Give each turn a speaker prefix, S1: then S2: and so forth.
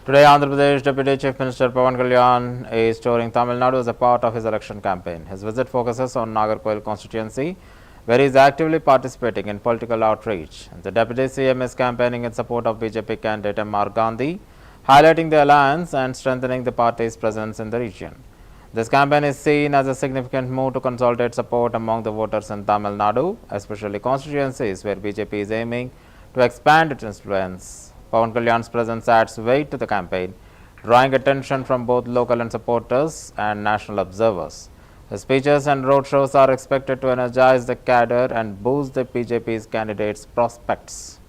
S1: Today, Andhra Pradesh Deputy Chief Minister Pawan Kalyan is touring Tamil Nadu as a part of his election campaign. His visit focuses on Nagarkoil constituency, where he is actively participating in political outreach. The Deputy CM is campaigning in support of BJP candidate M.R. Gandhi, highlighting the alliance and strengthening the party's presence in the region. This campaign is seen as a significant move to consolidate support among the voters in Tamil Nadu, especially constituencies where BJP is aiming to expand its influence. Pawan Kalyan's presence adds weight to the campaign, drawing attention from both local and supporters and national observers. His speeches and roadshows are expected to energize the cadre and boost the BJP's candidates' prospects.